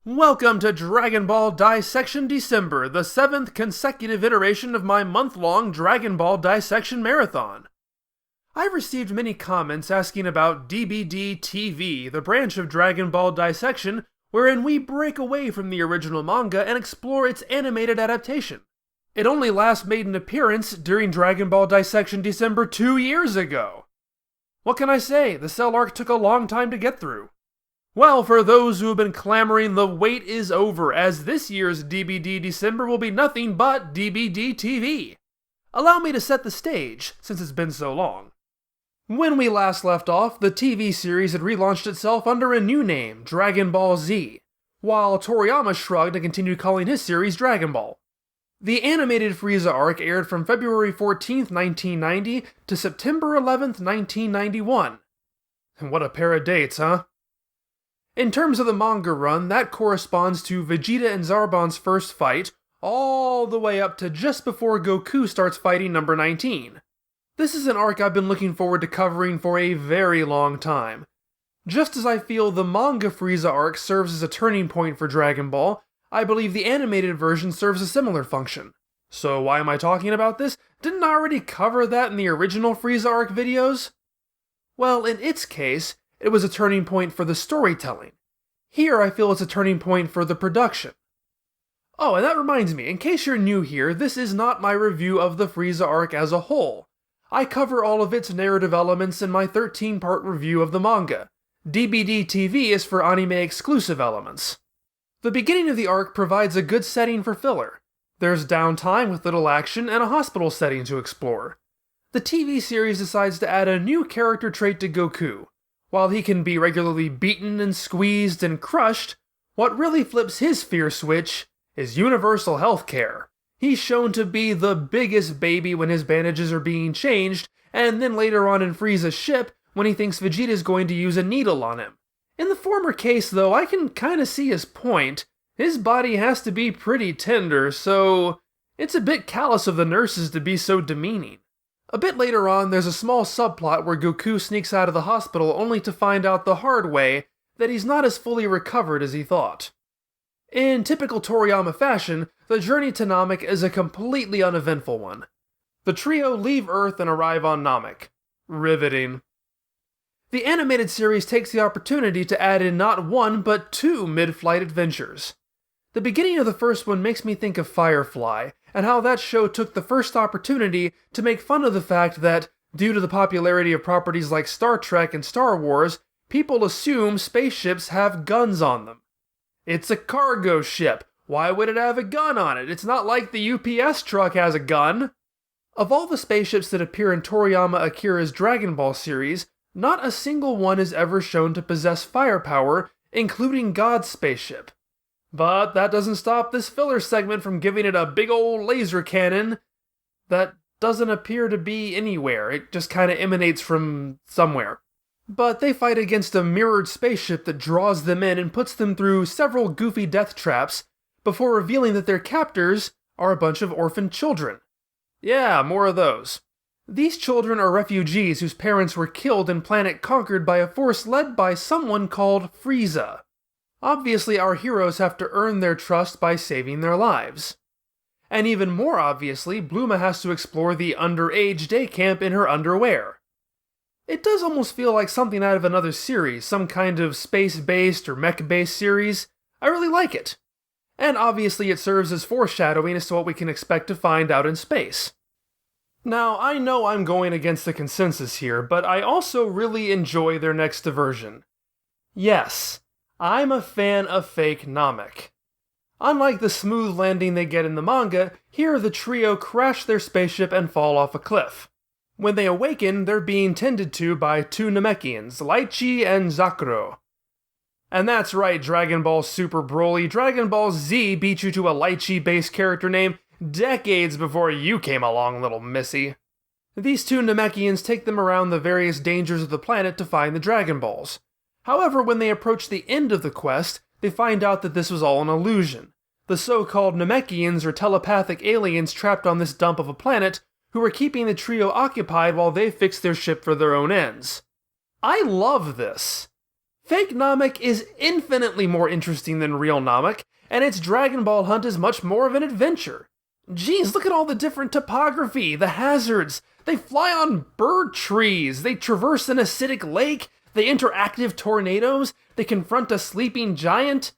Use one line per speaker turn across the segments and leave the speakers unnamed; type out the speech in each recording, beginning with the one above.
Welcome to Dragon Ball Dissection December, the 7th consecutive iteration of my month-long Dragon Ball Dissection Marathon. I've received many comments asking about DBD TV, the branch of Dragon Ball Dissection, wherein we break away from the original manga and explore its animated adaptation. It only last made an appearance during Dragon Ball Dissection December 2 years ago. What can I say? The Cell arc took a long time to get through. Well, for those who have been clamoring, the wait is over, as this year's DBD December will be nothing but DBD TV. Allow me to set the stage, since it's been so long. When we last left off, the TV series had relaunched itself under a new name, Dragon Ball Z, while Toriyama shrugged and continued calling his series Dragon Ball. The animated Freeza Arc aired from February 14th, 1990 to September 11th, 1991. And what a pair of dates, huh? In terms of the manga run, that corresponds to Vegeta and Zarbon's first fight, all the way up to just before Goku starts fighting number 19. This is an arc I've been looking forward to covering for a very long time. Just as I feel the manga Freeza arc serves as a turning point for Dragon Ball, I believe the animated version serves a similar function. So why am I talking about this? Didn't I already cover that in the original Freeza arc videos? Well, in its case, it was a turning point for the storytelling. Here I feel it's a turning point for the production. Oh, and that reminds me, in case you're new here, this is not my review of the Freeza arc as a whole. I cover all of its narrative elements in my 13-part review of the manga. DBD TV is for anime-exclusive elements. The beginning of the arc provides a good setting for filler. There's downtime with little action and a hospital setting to explore. The TV series decides to add a new character trait to Goku. While he can be regularly beaten and squeezed and crushed, what really flips his fear switch is universal healthcare. He's shown to be the biggest baby when his bandages are being changed, and then later on in Frieza's ship when he thinks Vegeta's going to use a needle on him. In the former case though, I can kinda see his point. His body has to be pretty tender, so it's a bit callous of the nurses to be so demeaning. A bit later on, there's a small subplot where Goku sneaks out of the hospital only to find out the hard way that he's not as fully recovered as he thought. In typical Toriyama fashion, the journey to Namek is a completely uneventful one. The trio leave Earth and arrive on Namek. Riveting. The animated series takes the opportunity to add in not one, but two mid-flight adventures. The beginning of the first one makes me think of Firefly, and how that show took the first opportunity to make fun of the fact that, due to the popularity of properties like Star Trek and Star Wars, people assume spaceships have guns on them. It's a cargo ship. Why would it have a gun on it? It's not like the UPS truck has a gun. Of all the spaceships that appear in Toriyama Akira's Dragon Ball series, not a single one is ever shown to possess firepower, including God's spaceship. But that doesn't stop this filler segment from giving it a big old laser cannon that doesn't appear to be anywhere. It just kinda emanates from somewhere. But they fight against a mirrored spaceship that draws them in and puts them through several goofy death traps before revealing that their captors are a bunch of orphaned children. Yeah, more of those. These children are refugees whose parents were killed in planet conquered by a force led by someone called Frieza. Obviously, our heroes have to earn their trust by saving their lives. And even more obviously, Bulma has to explore the underage day camp in her underwear. It does almost feel like something out of another series, some kind of space-based or mech-based series. I really like it. And obviously it serves as foreshadowing as to what we can expect to find out in space. Now, I know I'm going against the consensus here, but I also really enjoy their next diversion. Yes, I'm a fan of fake Namek. Unlike the smooth landing they get in the manga, here the trio crash their spaceship and fall off a cliff. When they awaken, they're being tended to by two Namekians, Lichi and Zakuro. And that's right, Dragon Ball Super Broly, Dragon Ball Z beat you to a Lichi-based character name decades before you came along, little missy. These two Namekians take them around the various dangers of the planet to find the Dragon Balls. However, when they approach the end of the quest, they find out that this was all an illusion. The so-called Namekians are telepathic aliens trapped on this dump of a planet who are keeping the trio occupied while they fix their ship for their own ends. I love this. Fake Namek is infinitely more interesting than real Namek, and its Dragon Ball hunt is much more of an adventure. Geez, look at all the different topography, the hazards. They fly on bird trees, they traverse an acidic lake, they enter active tornadoes, they confront a sleeping giant.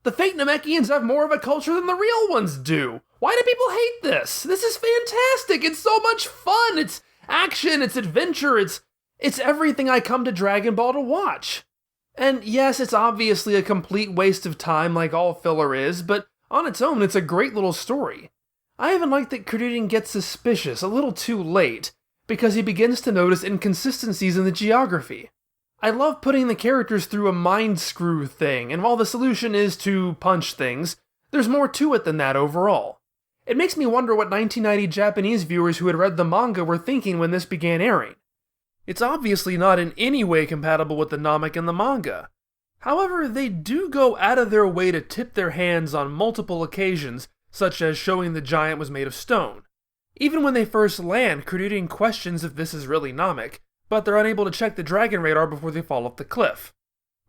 The fake Namekians have more of a culture than the real ones do. Why do people hate this? This is fantastic, it's so much fun, it's action, it's adventure, it's everything I come to Dragon Ball to watch. And yes, it's obviously a complete waste of time like all filler is, but on its own it's a great little story. I even like that Krillin gets suspicious a little too late, because he begins to notice inconsistencies in the geography. I love putting the characters through a mind screw thing, and while the solution is to punch things, there's more to it than that overall. It makes me wonder what 1990 Japanese viewers who had read the manga were thinking when this began airing. It's obviously not in any way compatible with the Namek in the manga. However, they do go out of their way to tip their hands on multiple occasions, such as showing the giant was made of stone. Even when they first land, Krillin questions if this is really Namek, but they're unable to check the dragon radar before they fall off the cliff.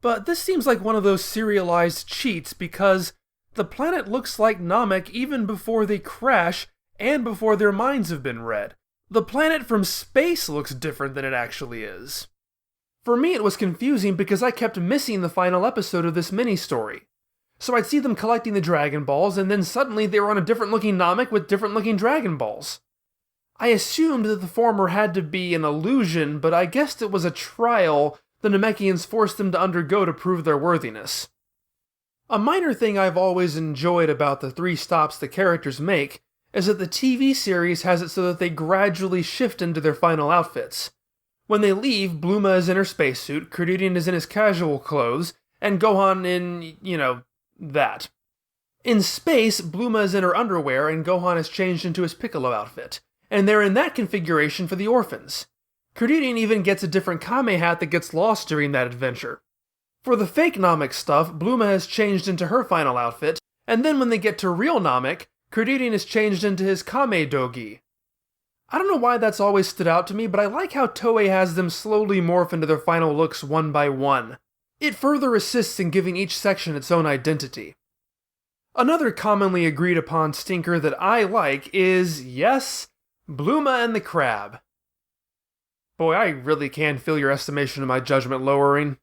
But this seems like one of those serialized cheats because the planet looks like Namek even before they crash and before their minds have been read. The planet from space looks different than it actually is. For me, it was confusing because I kept missing the final episode of this mini-story. So I'd see them collecting the Dragon Balls, and then suddenly they were on a different-looking Namek with different-looking Dragon Balls. I assumed that the former had to be an illusion, but I guessed it was a trial the Namekians forced them to undergo to prove their worthiness. A minor thing I've always enjoyed about the 3 stops the characters make is that the TV series has it so that they gradually shift into their final outfits. When they leave, Bulma is in her spacesuit, Krillin is in his casual clothes, and Gohan in, that. In space, Bulma is in her underwear and Gohan is changed into his Piccolo outfit, and they're in that configuration for the orphans. Krillin even gets a different Kame hat that gets lost during that adventure. For the fake Namek stuff, Bulma has changed into her final outfit, and then when they get to real Namek, Krillin is changed into his Kame Dogi. I don't know why that's always stood out to me, but I like how Toei has them slowly morph into their final looks one by one. It further assists in giving each section its own identity. Another commonly agreed upon stinker that I like is, yes, Bulma and the Crab. Boy, I really can feel your estimation of my judgment lowering.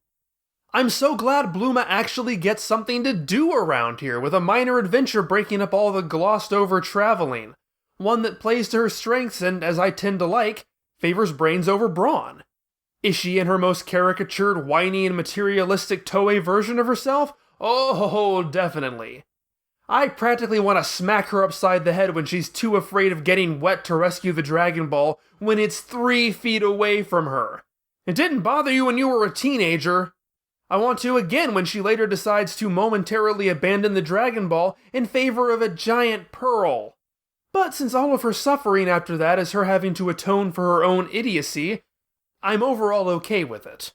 I'm so glad Bulma actually gets something to do around here, with a minor adventure breaking up all the glossed over traveling. One that plays to her strengths and, as I tend to like, favors brains over brawn. Is she in her most caricatured, whiny, and materialistic Toei version of herself? Oh, definitely. I practically want to smack her upside the head when she's too afraid of getting wet to rescue the Dragon Ball when it's 3 feet away from her. It didn't bother you when you were a teenager. I want to again when she later decides to momentarily abandon the Dragon Ball in favor of a giant pearl. But since all of her suffering after that is her having to atone for her own idiocy, I'm overall okay with it.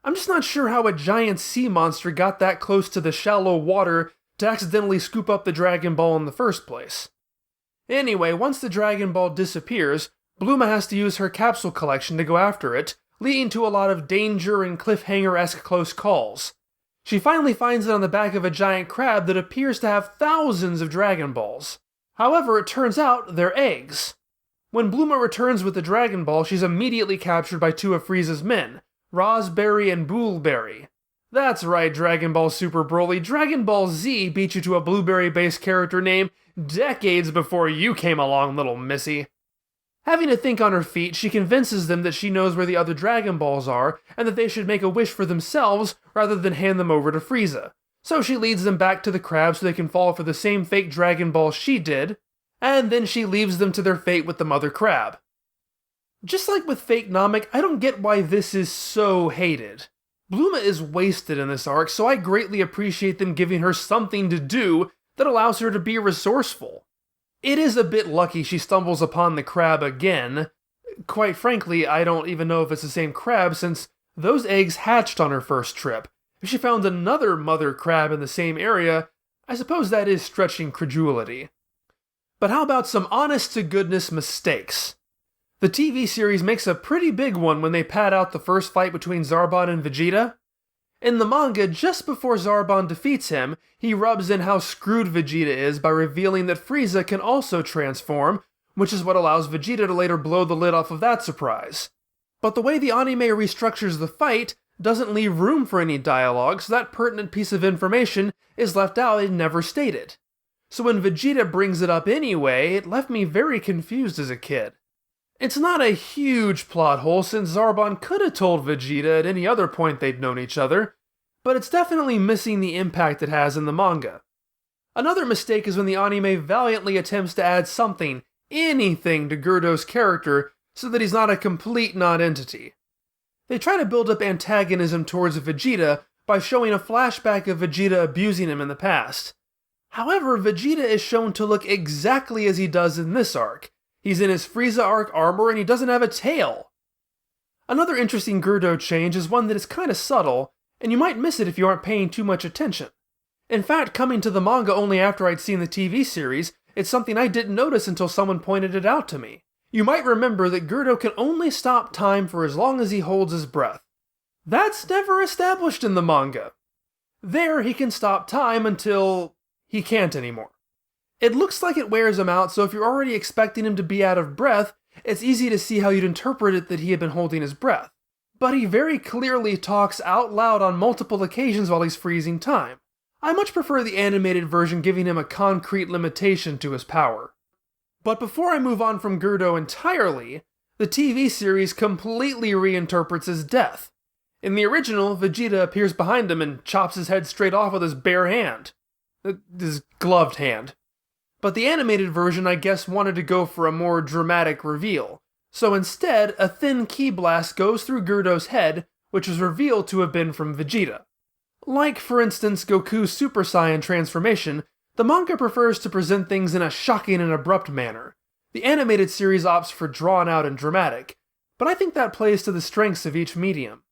I'm just not sure how a giant sea monster got that close to the shallow water to accidentally scoop up the Dragon Ball in the first place. Anyway, once the Dragon Ball disappears, Bulma has to use her capsule collection to go after it, leading to a lot of danger and cliffhanger-esque close calls. She finally finds it on the back of a giant crab that appears to have thousands of Dragon Balls. However, it turns out they're eggs. When Bulma returns with the Dragon Ball, she's immediately captured by 2 of Frieza's men, Raspberry and Bullberry. That's right, Dragon Ball Super Broly, Dragon Ball Z beat you to a blueberry-based character name decades before you came along, little missy. Having to think on her feet, she convinces them that she knows where the other Dragon Balls are, and that they should make a wish for themselves rather than hand them over to Frieza. So she leads them back to the crab so they can fall for the same fake Dragon Ball she did, and then she leaves them to their fate with the mother crab. Just like with fake Namek, I don't get why this is so hated. Bulma is wasted in this arc, so I greatly appreciate them giving her something to do that allows her to be resourceful. It is a bit lucky she stumbles upon the crab again. Quite frankly, I don't even know if it's the same crab since those eggs hatched on her first trip. If she found another mother crab in the same area, I suppose that is stretching credulity. But how about some honest-to-goodness mistakes? The TV series makes a pretty big one when they pad out the first fight between Zarbon and Vegeta. In the manga, just before Zarbon defeats him, he rubs in how screwed Vegeta is by revealing that Frieza can also transform, which is what allows Vegeta to later blow the lid off of that surprise. But the way the anime restructures the fight doesn't leave room for any dialogue, so that pertinent piece of information is left out and never stated. So when Vegeta brings it up anyway, it left me very confused as a kid. It's not a huge plot hole since Zarbon could have told Vegeta at any other point they'd known each other, but it's definitely missing the impact it has in the manga. Another mistake is when the anime valiantly attempts to add something, anything, to Gerdo's character so that he's not a complete non-entity. They try to build up antagonism towards Vegeta by showing a flashback of Vegeta abusing him in the past. However, Vegeta is shown to look exactly as he does in this arc. He's in his Freeza Arc armor and he doesn't have a tail. Another interesting Gerdo change is one that is kinda subtle, and you might miss it if you aren't paying too much attention. In fact, coming to the manga only after I'd seen the TV series, it's something I didn't notice until someone pointed it out to me. You might remember that Gerdo can only stop time for as long as he holds his breath. That's never established in the manga. There, he can stop time until he can't anymore. It looks like it wears him out, so if you're already expecting him to be out of breath, it's easy to see how you'd interpret it that he had been holding his breath. But he very clearly talks out loud on multiple occasions while he's freezing time. I much prefer the animated version giving him a concrete limitation to his power. But before I move on from Gerdo entirely, the TV series completely reinterprets his death. In the original, Vegeta appears behind him and chops his head straight off with his bare hand. His gloved hand. But the animated version, I guess, wanted to go for a more dramatic reveal. So instead, a thin ki blast goes through Gerdo's head, which was revealed to have been from Vegeta. Like, for instance, Goku's Super Saiyan transformation, the manga prefers to present things in a shocking and abrupt manner. The animated series opts for drawn out and dramatic, but I think that plays to the strengths of each medium.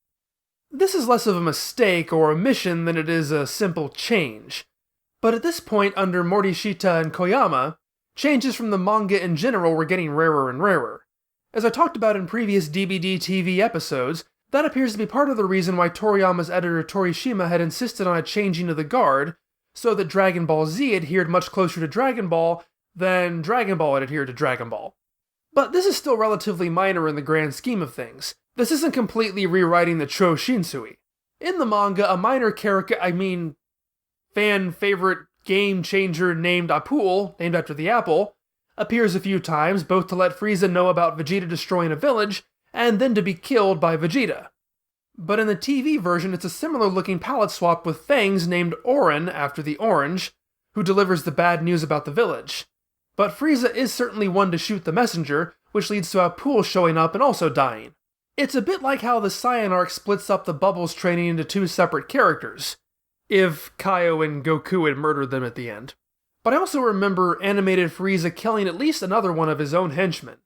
This is less of a mistake or omission than it is a simple change. But at this point, under Morishita and Koyama, changes from the manga in general were getting rarer and rarer. As I talked about in previous DBD TV episodes, that appears to be part of the reason why Toriyama's editor Torishima had insisted on a changing of the guard, so that Dragon Ball Z adhered much closer to Dragon Ball than Dragon Ball had adhered to Dragon Ball. But this is still relatively minor in the grand scheme of things. This isn't completely rewriting the Cho Shinsui. In the manga, a minor character, fan favorite game changer named Apul, named after the apple, appears a few times, both to let Frieza know about Vegeta destroying a village, and then to be killed by Vegeta. But in the TV version, it's a similar looking palette swap with Fangs named Orin, after the orange, who delivers the bad news about the village. But Frieza is certainly one to shoot the messenger, which leads to Apul showing up and also dying. It's a bit like how the Saiyan arc splits up the Bubbles training into two separate characters, if Kaio and Goku had murdered them at the end. But I also remember animated Frieza killing at least another one of his own henchmen.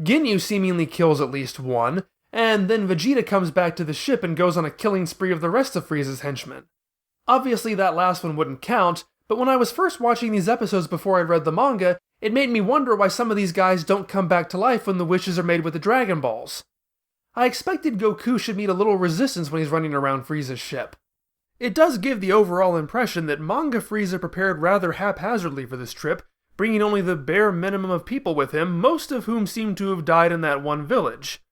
Ginyu seemingly kills at least one, and then Vegeta comes back to the ship and goes on a killing spree of the rest of Frieza's henchmen. Obviously that last one wouldn't count, but when I was first watching these episodes before I read the manga, it made me wonder why some of these guys don't come back to life when the wishes are made with the Dragon Balls. I expected Goku should meet a little resistance when he's running around Frieza's ship. It does give the overall impression that manga Frieza prepared rather haphazardly for this trip, bringing only the bare minimum of people with him, most of whom seem to have died in that one village.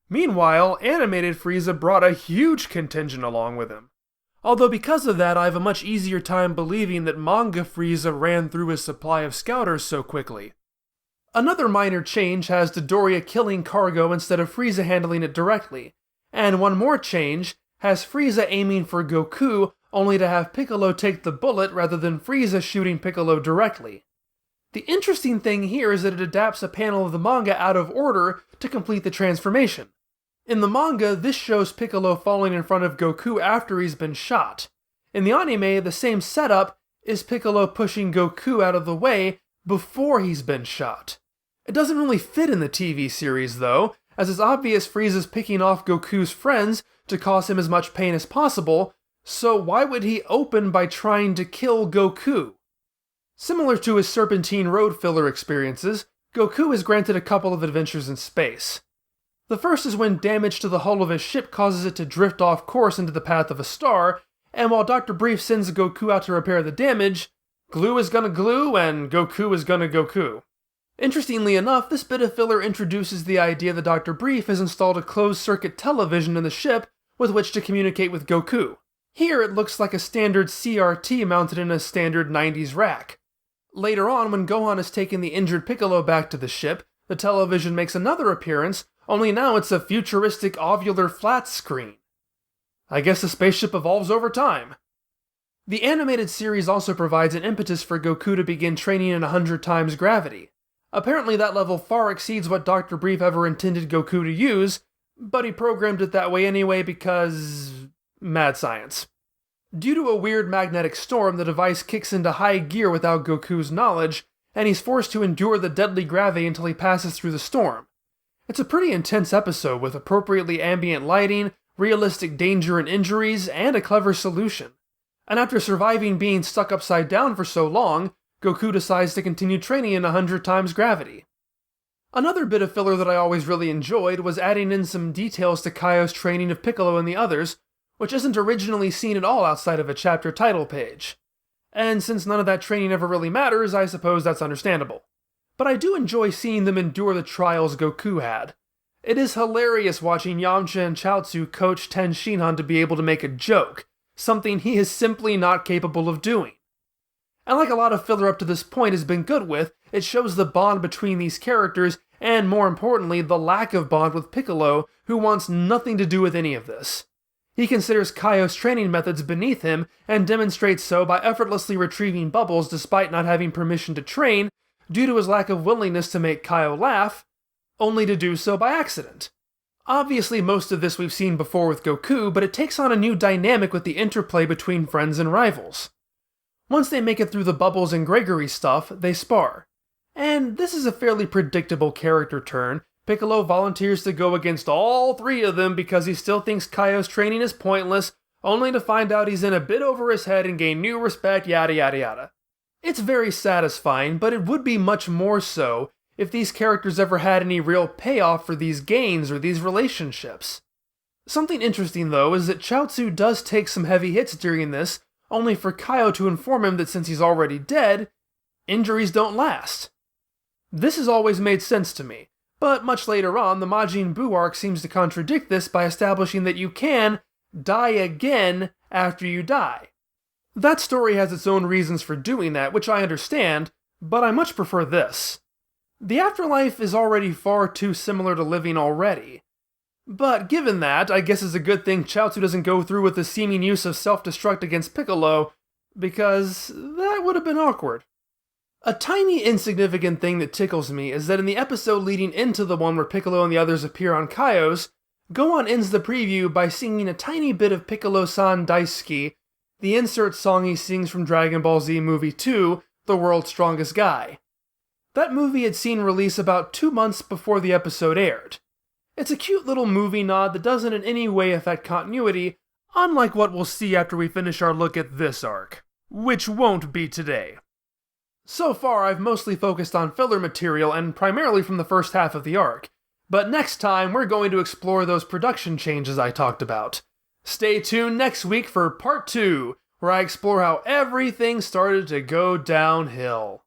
Meanwhile, animated Frieza brought a huge contingent along with him. Although because of that, I have a much easier time believing that manga Frieza ran through his supply of scouters so quickly. Another minor change has Dodoria killing cargo instead of Frieza handling it directly, and one more change has Frieza aiming for Goku only to have Piccolo take the bullet rather than Frieza shooting Piccolo directly. The interesting thing here is that it adapts a panel of the manga out of order to complete the transformation. In the manga, this shows Piccolo falling in front of Goku after he's been shot. In the anime, the same setup is Piccolo pushing Goku out of the way before he's been shot. It doesn't really fit in the TV series though, as it's obvious Frieza's picking off Goku's friends to cause him as much pain as possible, so why would he open by trying to kill Goku? Similar to his Serpentine Road filler experiences, Goku is granted a couple of adventures in space. The first is when damage to the hull of his ship causes it to drift off course into the path of a star, and while Dr. Brief sends Goku out to repair the damage, glue is gonna glue and Goku is gonna Goku. Interestingly enough, this bit of filler introduces the idea that Dr. Brief has installed a closed-circuit television in the ship with which to communicate with Goku. Here it looks like a standard CRT mounted in a standard 90s rack. Later on, when Gohan has taken the injured Piccolo back to the ship, the television makes another appearance, only now it's a futuristic ovular flat screen. I guess the spaceship evolves over time. The animated series also provides an impetus for Goku to begin training in 100 times gravity. Apparently that level far exceeds what Dr. Brief ever intended Goku to use, but he programmed it that way anyway because... mad science. Due to a weird magnetic storm, the device kicks into high gear without Goku's knowledge, and he's forced to endure the deadly gravity until he passes through the storm. It's a pretty intense episode with appropriately ambient lighting, realistic danger and injuries, and a clever solution. And after surviving being stuck upside down for so long, Goku decides to continue training in 100 times gravity. Another bit of filler that I always really enjoyed was adding in some details to Kaio's training of Piccolo and the others, which isn't originally seen at all outside of a chapter title page. And since none of that training ever really matters, I suppose that's understandable. But I do enjoy seeing them endure the trials Goku had. It is hilarious watching Yamcha and Chaozu coach Ten Shinhan to be able to make a joke, something he is simply not capable of doing. And like a lot of filler up to this point has been good with, it shows the bond between these characters, and more importantly, the lack of bond with Piccolo, who wants nothing to do with any of this. He considers Kaio's training methods beneath him, and demonstrates so by effortlessly retrieving bubbles despite not having permission to train, due to his lack of willingness to make Kaio laugh, only to do so by accident. Obviously most of this we've seen before with Goku, but it takes on a new dynamic with the interplay between friends and rivals. Once they make it through the Bubbles and Gregory stuff, they spar. And this is a fairly predictable character turn. Piccolo volunteers to go against all three of them because he still thinks Kaio's training is pointless, only to find out he's in a bit over his head and gain new respect, yada yada yada. It's very satisfying, but it would be much more so if these characters ever had any real payoff for these gains or these relationships. Something interesting though is that Chaozu does take some heavy hits during this, only for Kaio to inform him that since he's already dead, injuries don't last. This has always made sense to me. But much later on, the Majin Buu arc seems to contradict this by establishing that you can die again after you die. That story has its own reasons for doing that, which I understand, but I much prefer this. The afterlife is already far too similar to living already. But given that, I guess it's a good thing Chaozu doesn't go through with the seeming use of self-destruct against Piccolo, because that would have been awkward. A tiny insignificant thing that tickles me is that in the episode leading into the one where Piccolo and the others appear on Kaio's, Gohan ends the preview by singing a tiny bit of Piccolo-san Daisuki, the insert song he sings from Dragon Ball Z Movie 2, The World's Strongest Guy. That movie had seen release about 2 months before the episode aired. It's a cute little movie nod that doesn't in any way affect continuity, unlike what we'll see after we finish our look at this arc, which won't be today. So far, I've mostly focused on filler material and primarily from the first half of the arc, but next time we're going to explore those production changes I talked about. Stay tuned next week for part 2, where I explore how everything started to go downhill.